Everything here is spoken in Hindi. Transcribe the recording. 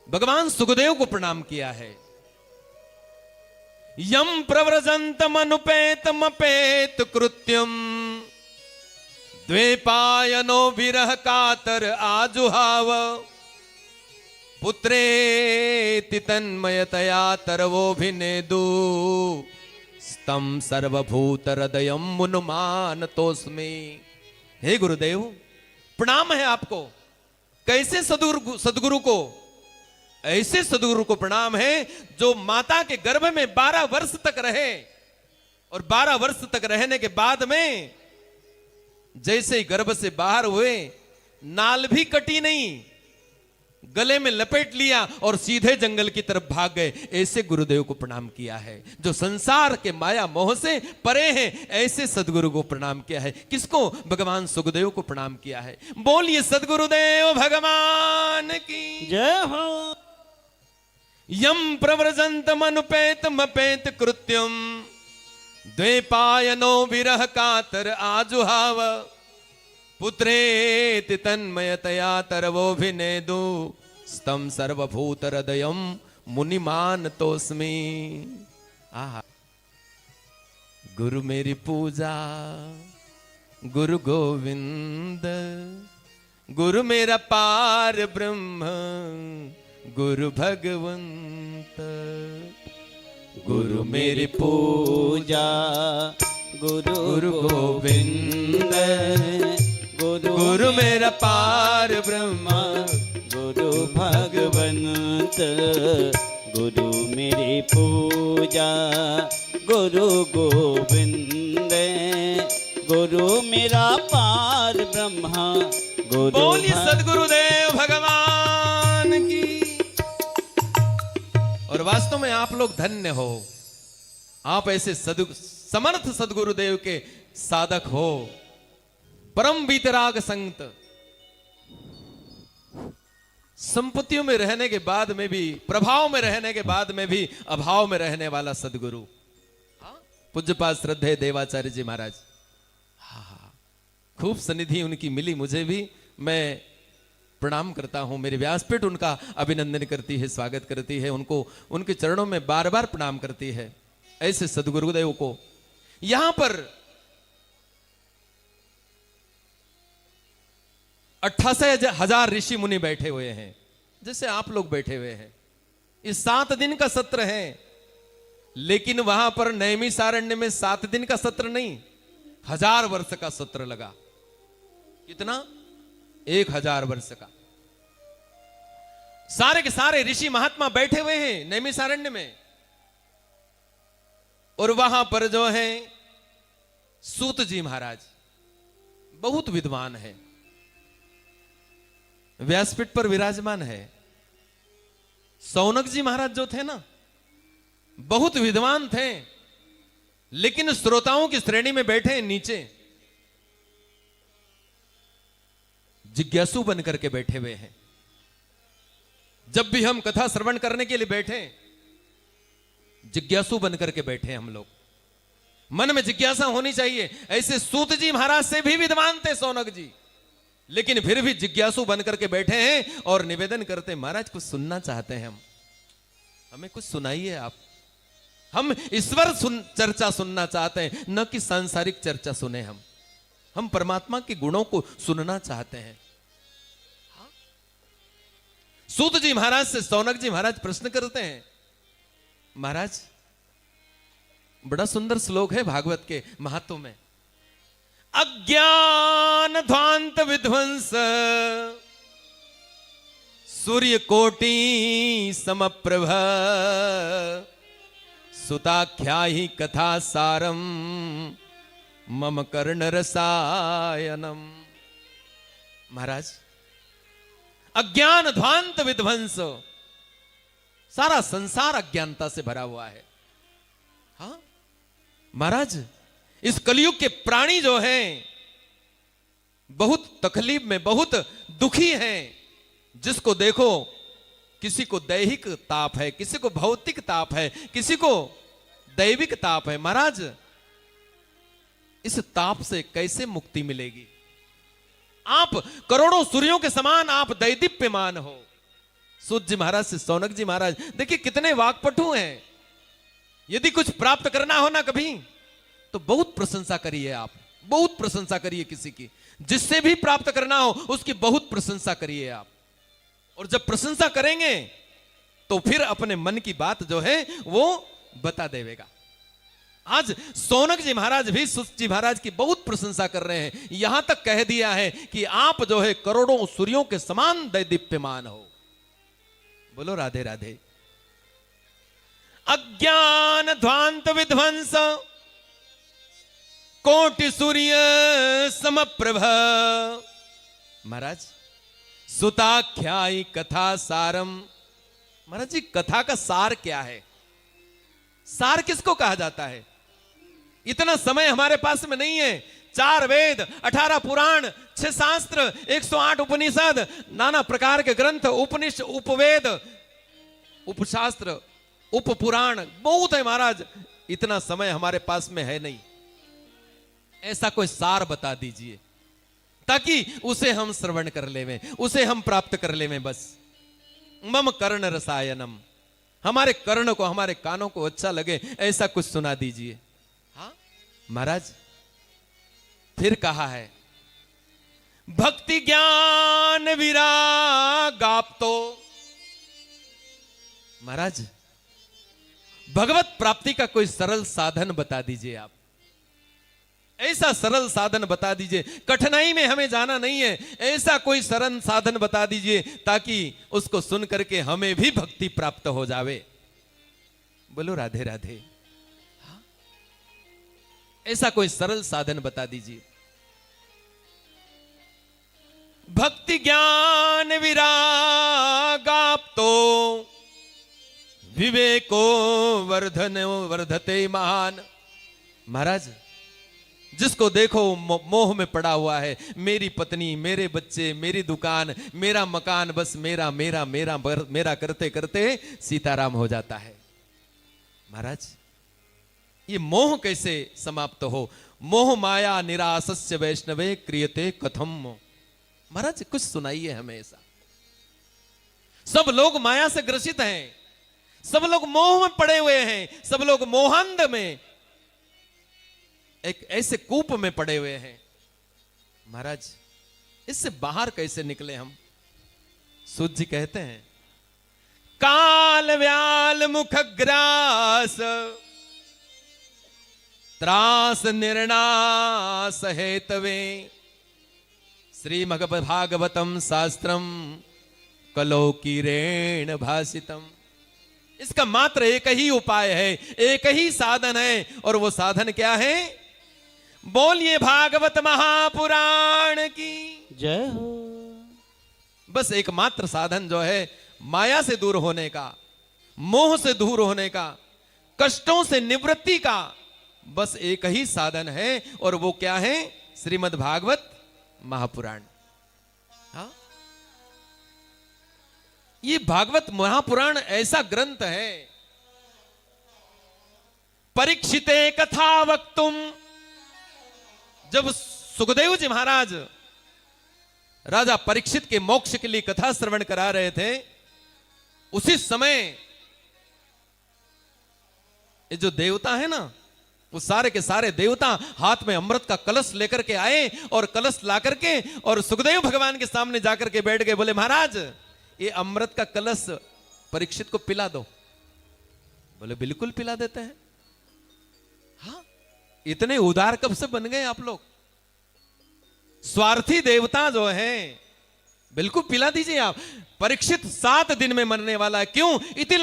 भगवान सुखदेव को प्रणाम किया है। यम प्रव्रजंतम अनुपेतम अपेत कृत्यम द्वेपायनो विरह कातर आजुहाव पुत्रेति तन्मयतया तरवोभिनेदु स्तम सर्वभूत हृदयम मुनुमान तोस्मि। हे गुरुदेव, प्रणाम है आपको। कैसे सदगुरु को? ऐसे सदगुरु को प्रणाम है जो माता के गर्भ में 12 वर्ष तक रहे और 12 वर्ष तक रहने के बाद में जैसे ही गर्भ से बाहर हुए, नाल भी कटी नहीं, गले में लपेट लिया और सीधे जंगल की तरफ भाग गए। ऐसे गुरुदेव को प्रणाम किया है। जो संसार के माया मोह से परे हैं, ऐसे सदगुरु को प्रणाम किया है। किसको? भगवान सुखदेव को प्रणाम किया है। बोलिए सदगुरुदेव भगवान की जय हो। यम प्रव्रजंतम अनुपेतम अपेत कृत्यम द्वेपायनो विरह कातर आजुहाव पुत्रेति तन्मयतया तरवोभिनेदु स्तम सर्वभूत हृदयम मुनिमान तोस्मि। आहा, गुरु मेरी पूजा गुरु गोविंद, गुरु मेरा पार ब्रह्म गुरु भगवंत। गुरु मेरी पूजा गुरु गोविंद, गुरु मेरा पार ब्रह्म गुरु भगवंत। गुरु मेरी पूजा गुरु गोविंद, गुरु मेरा पार ब्रह्म गुरु। बोलिए सदगुरुदेव भगवान की। और वास्तव में आप लोग धन्य हो, आप ऐसे समर्थ सदगुरुदेव के साधक हो। परम वीतराग संत, संपत्तियों में रहने के बाद में भी, प्रभाव में रहने के बाद में भी अभाव में रहने वाला सदगुरु। पूज्यपाद श्रद्धेय देवाचार्य जी महाराज, खूब सनिधि उनकी मिली मुझे भी। मैं प्रणाम करता हूं। मेरी व्यासपीठ उनका अभिनंदन करती है, स्वागत करती है। उनको उनके चरणों में बार बार प्रणाम करती है। ऐसे सदगुरुदेव को यहां पर 88,000 ऋषि मुनि बैठे हुए हैं, जैसे आप लोग बैठे हुए हैं। इस 7 दिन का सत्र है, लेकिन वहां पर नैमिषारण्य में 7 दिन का सत्र नहीं, 1000 वर्ष का सत्र लगा। कितना? 1000 वर्ष का। सारे के सारे ऋषि महात्मा बैठे हुए हैं नैमिषारण्य में। और वहां पर जो है सूत जी महाराज बहुत विद्वान है, व्यासपीठ पर विराजमान है। सौनक जी महाराज जो थे ना, बहुत विद्वान थे, लेकिन श्रोताओं की श्रेणी में बैठे नीचे, जिज्ञासु बन करके बैठे हुए हैं। जब भी हम कथा श्रवण करने के लिए बैठे, जिज्ञासु बन करके बैठे हम लोग। मन में जिज्ञासा होनी चाहिए। ऐसे सूत जी महाराज से भी विद्वान थे सौनक जी, लेकिन फिर भी जिज्ञासु बन करके बैठे हैं और निवेदन करते, महाराज कुछ सुनना चाहते हैं हम, हमें कुछ सुनाइए आप। हम ईश्वर चर्चा सुनना चाहते हैं, न कि सांसारिक चर्चा सुने। हम परमात्मा के गुणों को सुनना चाहते हैं। सूत जी महाराज से सौनक जी महाराज प्रश्न करते हैं, महाराज बड़ा सुंदर श्लोक है भागवत के महात्म्य में। अज्ञान ध्वांत विध्वंस सूर्य कोटि समप्रभ सुताख्याहि कथा सारम मम कर्ण रसायनम। महाराज, अज्ञान ध्वांत विध्वंस, सारा संसार अज्ञानता से भरा हुआ है। हाँ महाराज, इस कलयुग के प्राणी जो हैं बहुत तकलीफ में, बहुत दुखी हैं। जिसको देखो, किसी को दैहिक ताप है, किसी को भौतिक ताप है, किसी को दैविक ताप है। महाराज, इस ताप से कैसे मुक्ति मिलेगी? आप करोड़ों सूर्यों के समान आप दैदीप्यमान हो, सूत जी महाराज से सौनक जी महाराज, देखिए कितने वाक्पटु हैं। यदि कुछ प्राप्त करना हो ना कभी, तो बहुत प्रशंसा करिए आप, बहुत प्रशंसा करिए किसी की। जिससे भी प्राप्त करना हो उसकी बहुत प्रशंसा करिए आप। और जब प्रशंसा करेंगे तो फिर अपने मन की बात जो है वो बता देवेगा। आज सौनक जी महाराज भी सूत जी महाराज की बहुत प्रशंसा कर रहे हैं। यहां तक कह दिया है कि आप जो है करोड़ों सूर्यों के समान दैदीप्यमान हो। बोलो राधे राधे। अज्ञान ध्वांत विध्वंस कोटि सूर्य समप्रभ। महाराज सुताख्यायी कथा सारम। महाराज जी कथा का सार क्या है? सार किसको कहा जाता है? इतना समय हमारे पास में नहीं है। 4 वेद, 18 पुराण, 6 शास्त्र, 108 उपनिषद, नाना प्रकार के ग्रंथ, उपनिषद, उपवेद, उपशास्त्र, उपपुराण बहुत है महाराज। इतना समय हमारे पास में है नहीं। ऐसा कोई सार बता दीजिए ताकि उसे हम श्रवण कर लेवें, उसे हम प्राप्त कर लेवें। बस मम कर्ण रसायनम, हमारे कर्ण को, हमारे कानों को अच्छा लगे ऐसा कुछ सुना दीजिए। हाँ महाराज फिर कहा है भक्ति ज्ञान विरागाप्तो। महाराज भगवत प्राप्ति का कोई सरल साधन बता दीजिए आप। ऐसा सरल साधन बता दीजिए, कठिनाई में हमें जाना नहीं है। ऐसा कोई सरल साधन बता दीजिए ताकि उसको सुन करके हमें भी भक्ति प्राप्त हो जावे। बोलो राधे राधे। हाँ? ऐसा कोई सरल साधन बता दीजिए। भक्ति ज्ञान विरागाप्तो विवेको वर्धते महान। महाराज जिसको देखो मोह में पड़ा हुआ है, मेरी पत्नी, मेरे बच्चे, मेरी दुकान, मेरा मकान, बस मेरा मेरा मेरा मेरा करते करते सीताराम हो जाता है। महाराज ये मोह कैसे समाप्त हो? मोह माया निरासस्य वैष्णवे क्रियते कथम। महाराज कुछ सुनाइए हमें ऐसा। सब लोग माया से ग्रसित हैं, सब लोग मोह में पड़े हुए हैं, सब लोग मोहांध में, एक ऐसे कूप में पड़े हुए हैं। महाराज इससे बाहर कैसे निकले हम? सूत जी कहते हैं काल व्याल मुख ग्रास त्रास निर्णास हेतवे श्रीमद् भागवतम शास्त्रम कलो कीरेण भासितम। इसका मात्र एक ही उपाय है, एक ही साधन है, और वो साधन क्या है? बोलिए भागवत महापुराण की जय हो। बस एकमात्र साधन जो है माया से दूर होने का, मोह से दूर होने का, कष्टों से निवृत्ति का, बस एक ही साधन है, और वो क्या है? श्रीमद् भागवत महापुराण। हाँ? ये भागवत महापुराण ऐसा ग्रंथ है, परीक्षिते कथा वक्तुम। जब सुखदेव जी महाराज राजा परीक्षित के मोक्ष के लिए कथा श्रवण करा रहे थे, उसी समय ये जो देवता है ना, वो सारे के सारे देवता हाथ में अमृत का कलश लेकर के आए, और कलश ला करके और सुखदेव भगवान के सामने जाकर के बैठ गए। बोले महाराज ये अमृत का कलश परीक्षित को पिला दो। बोले बिल्कुल पिला देते हैं। हाँ इतने उदार कब से बन गए आप लोग? स्वार्थी देवता जो है, बिल्कुल पिला दीजिए आप। परीक्षित 7 दिन में मरने वाला है, क्यों? इति